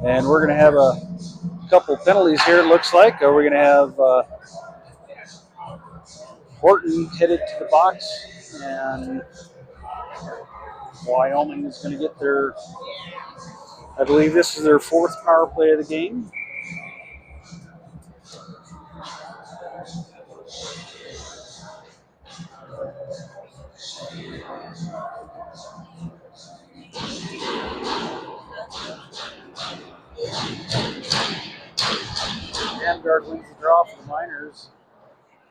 S1: And we're going to have a couple penalties here, it looks like. We're going to have Horton headed to the box, and Wyoming is going to get their, I believe this is their fourth power play of the game. Vanguard wins the draw for the Miners.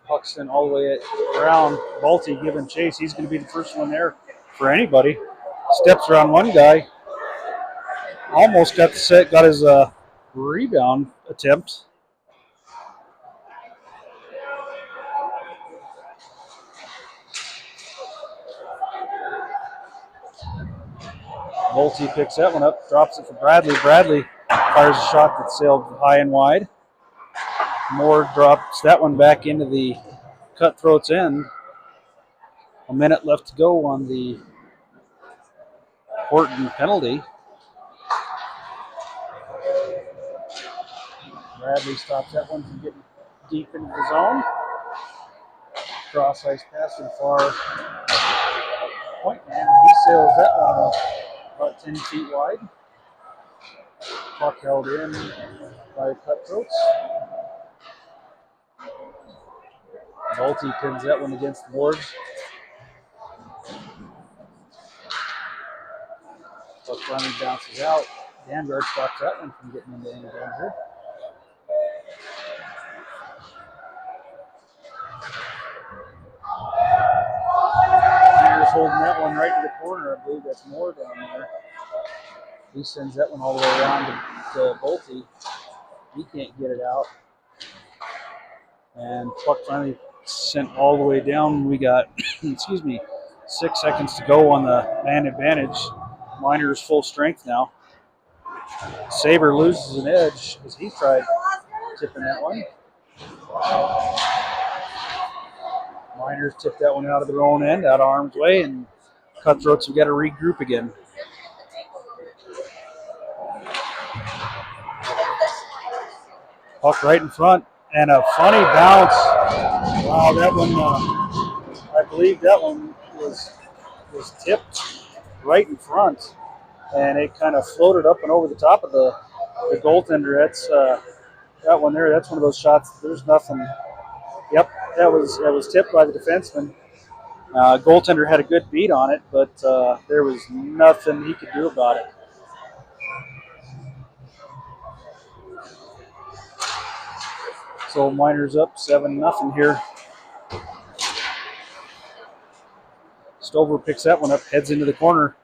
S1: Puxton all the way around. Balti giving chase. He's going to be the first one there for anybody. Steps around one guy. Almost got the set. Got his rebound attempt. Balti picks that one up. Drops it for Bradley. Bradley fires a shot that sailed high and wide. Moore drops that one back into the Cutthroats end. A minute left to go on the Horton penalty. Bradley stops that one from getting deep into the zone. Cross ice pass to the far point man. He sails that one about 10 feet wide. Puck held in by Cutthroats. Balti pins that one against the boards. Puck finally bounces out. Vanguard stops that one from getting into any danger. Fingers holding that one right to the corner. I believe that's Moore down there. He sends that one all the way around to Bolte. He can't get it out. And puck finally sent all the way down. We got, 6 seconds to go on the man advantage. Miners full strength now. Saber loses an edge as he tried tipping that one. Miners tipped that one out of their own end, out of harm's way, and Cutthroats have got to regroup again. Puck right in front, and a funny bounce. Wow, that one, I believe that one was tipped right in front, and it kind of floated up and over the top of the goaltender. That's that one there. That's one of those shots. There's nothing. Yep, that was tipped by the defenseman. Goaltender had a good beat on it, but there was nothing he could do about it. So Miners up 7-0 here. Stover picks that one up, heads into the corner,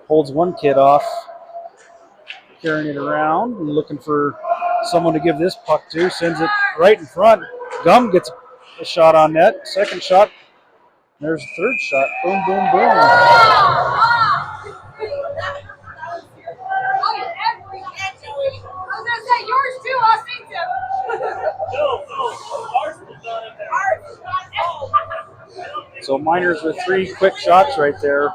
S1: holds one kid off, carrying it around, looking for someone to give this puck to, sends it right in front. Gum gets a shot on net, second shot. There's a third shot. Boom, boom, boom.
S2: Yours too, I'll see them.
S1: So Miners with 3 quick shots right there.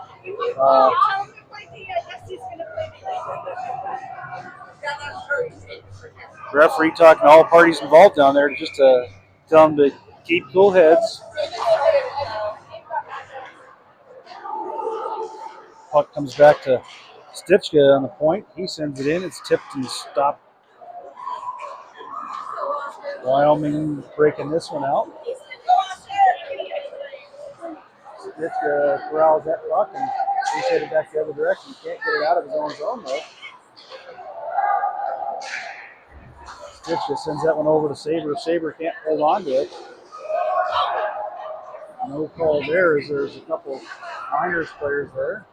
S1: Referee talking to all parties involved down there just to tell them to keep cool heads. Puck comes back to Stitchka on the point. He sends it in. It's tipped and stopped. Wyoming breaking this one out. Stitchka corrals that puck and he's headed back the other direction. Can't get it out of his own zone though. Stitchka sends that one over to Saber. Saber can't hold on to it. No call there as there's a couple Miners players there.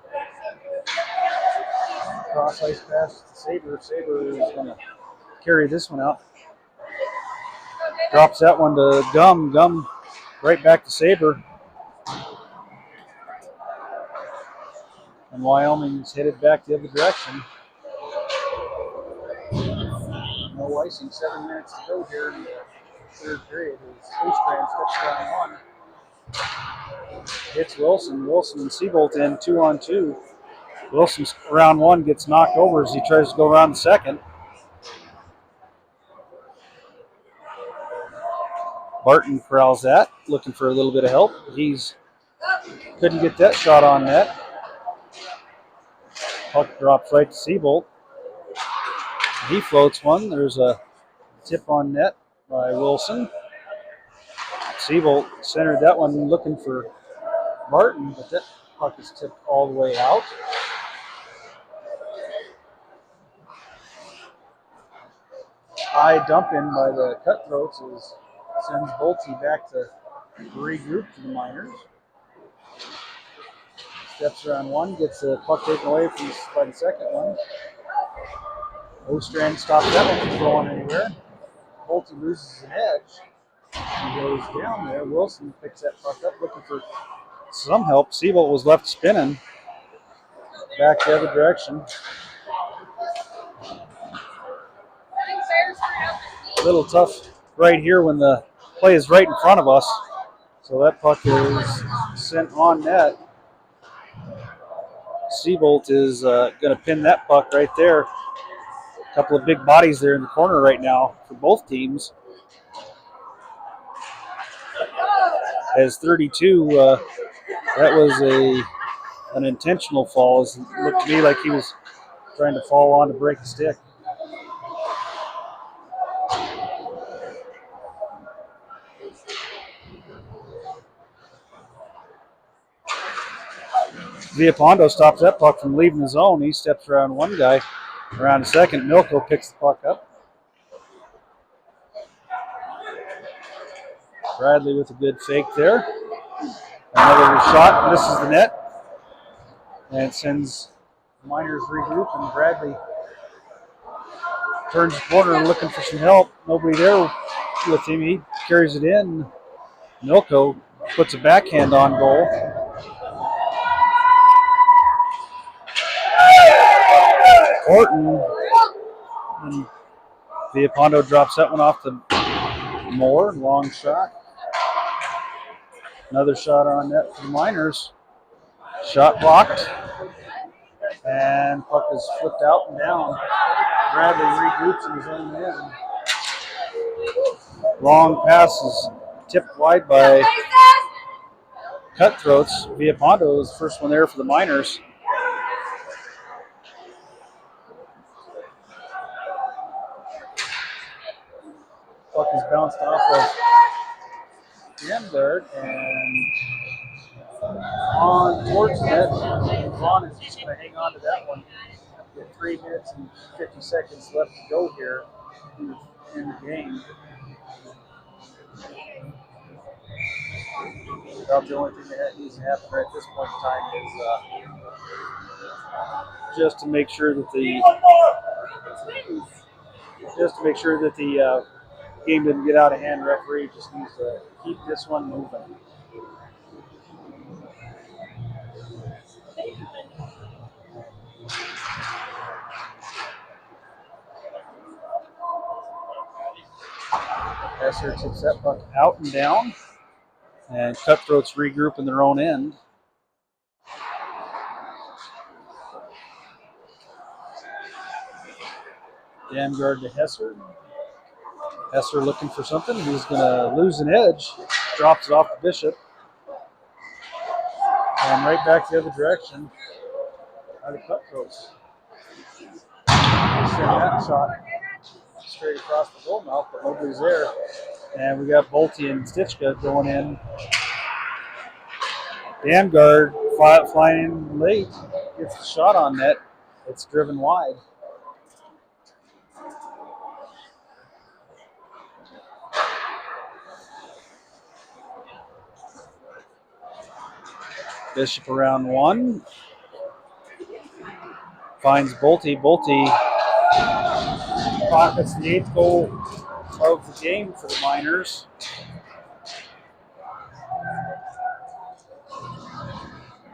S1: Cross ice pass to Saber. Saber is going to carry this one out. Drops that one to Gum. Gum right back to Saber. And Wyoming's headed back the other direction. No icing, 7 minutes to go here in the third period. Oostran steps around one. Hits Wilson. Wilson and Seabolt in 2-on-2. Wilson's round one gets knocked over as he tries to go around the second. Barton corrals that, looking for a little bit of help. He's couldn't get that shot on net. Puck drops right to Seabolt. He floats one. There's a tip on net by Wilson. Seabolt centered that one looking for Barton, but that puck is tipped all the way out. High dump in by the Cutthroats sends Bolte back to regroup to the Miners. Steps around one, gets the puck taken away by the second one. Oostran stops that one from going anywhere. Bolte loses an edge. He goes down there. Wilson picks that puck up, looking for some help. Seabolt was left spinning. Back the other direction. A little tough right here when the play is right in front of us. So that puck is sent on net. Seabolt is going to pin that puck right there. A couple of big bodies there in the corner right now for both teams. As 32, that was an intentional fall. It looked to me like he was trying to fall on to break the stick. Villapondo stops that puck from leaving the zone. He steps around one guy. Around a second, Milko picks the puck up. Bradley with a good fake there. Another shot, misses the net. And sends Miners regroup, and Bradley turns the corner looking for some help. Nobody there with him. He carries it in. Milko puts a backhand on goal. Horton and Villapondo drops that one off to Moore. Long shot. Another shot on net for the Miners. Shot blocked. And puck is flipped out and down. Bradley regroups in his own end. Long pass is tipped wide by Cutthroats. Villapondo is the first one there for the Miners. Puck is bounced off of Jamguard and on towards net. Vaughn is just going to hang on to that one. With 3 minutes and 50 seconds left to go here in the game. About the only thing that needs to happen right at this point in time is just to make sure that the game didn't get out of hand. The referee just needs to keep this one moving. Esser tips that puck out and down, and Cutthroats regroup in their own end. Jamguard to Hesser. Hesser looking for something. He's going to lose an edge. Drops it off to Bishop. And right back the other direction are the Cutthroats. Send that shot straight across the goal mouth, but nobody's there. And we got Bolte and Stitchka going in. Jamguard flying in late. Gets the shot on net. It's driven wide. Bishop around one. Finds Bolte. Bolte pockets the 8th goal of the game for the Miners.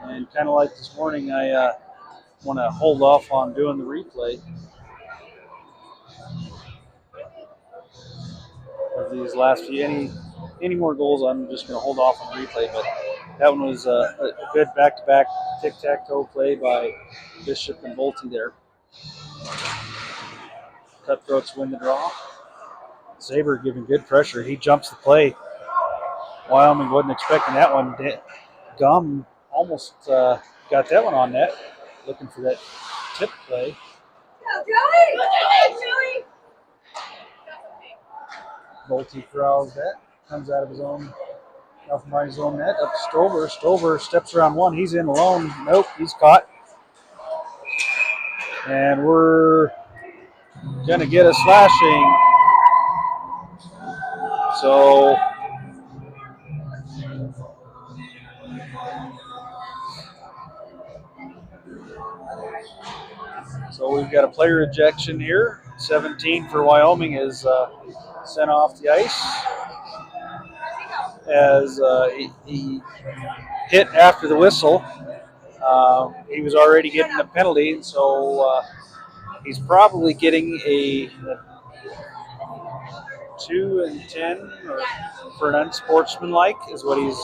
S1: And kind of like this morning, I want to hold off on doing the replay of these last few. Any more goals, I'm just going to hold off on the replay. But that one was a good back-to-back tic-tac-toe play by Bishop and Bolte there. Cutthroats win the draw. Saber giving good pressure. He jumps the play. Wyoming wasn't expecting that one. Gum almost got that one on net. Looking for that tip play. Bolte corrals that. Comes out of his own, off by his own net. Up to Stover. Stover steps around one. He's in alone. Nope, he's caught. And we're going to get a slashing. So we've got a player ejection here. 17 for Wyoming is sent off the ice as he hit after the whistle. He was already getting a penalty, and so he's probably getting a 2 and 10 for an unsportsmanlike is what he's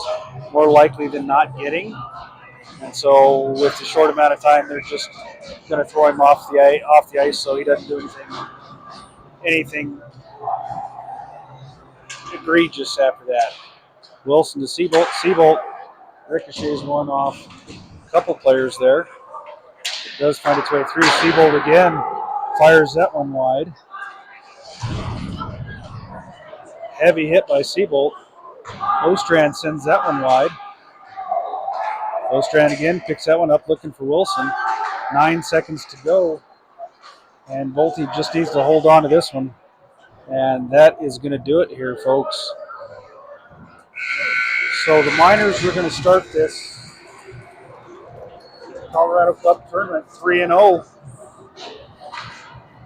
S1: more likely than not getting. And so with the short amount of time, they're just going to throw him off the ice so he doesn't do anything egregious after that. Wilson to Seabolt. Seabolt ricochets one off a couple players there. It does find its way through. Seabolt again fires that one wide. Heavy hit by Seabolt. Ostrand sends that one wide. Ostrand again picks that one up looking for Wilson. 9 seconds to go. And Bolte just needs to hold on to this one. And that is going to do it here, folks. So the Miners are going to start this Colorado Club Tournament 3-0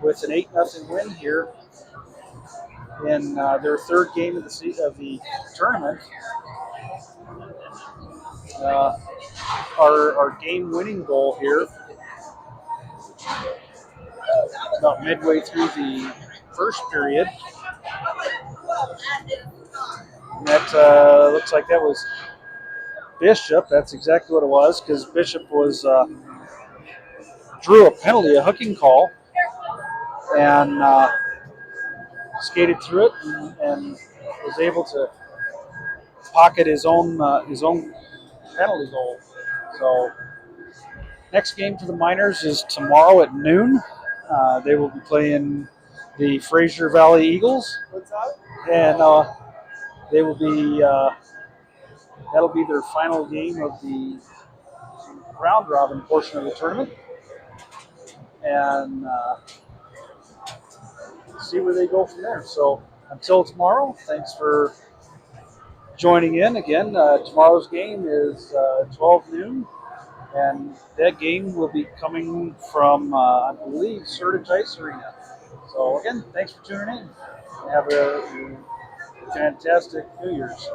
S1: with an 8-0 win here in their third game of the tournament. Our game-winning goal here, about midway through the first period, and that looks like that was Bishop. That's exactly what it was, because Bishop was drew a penalty, a hooking call, and skated through it and was able to pocket his own penalty goal. So next game for the Miners is tomorrow at noon. They will be playing the Fraser Valley Eagles, and they will be that'll be their final game of the round robin portion of the tournament, and see where they go from there. So until tomorrow, thanks for joining in again. Tomorrow's game is 12 noon, and that game will be coming from, I believe, Certage Ice Arena. So again, thanks for tuning in. Have a fantastic New Year's.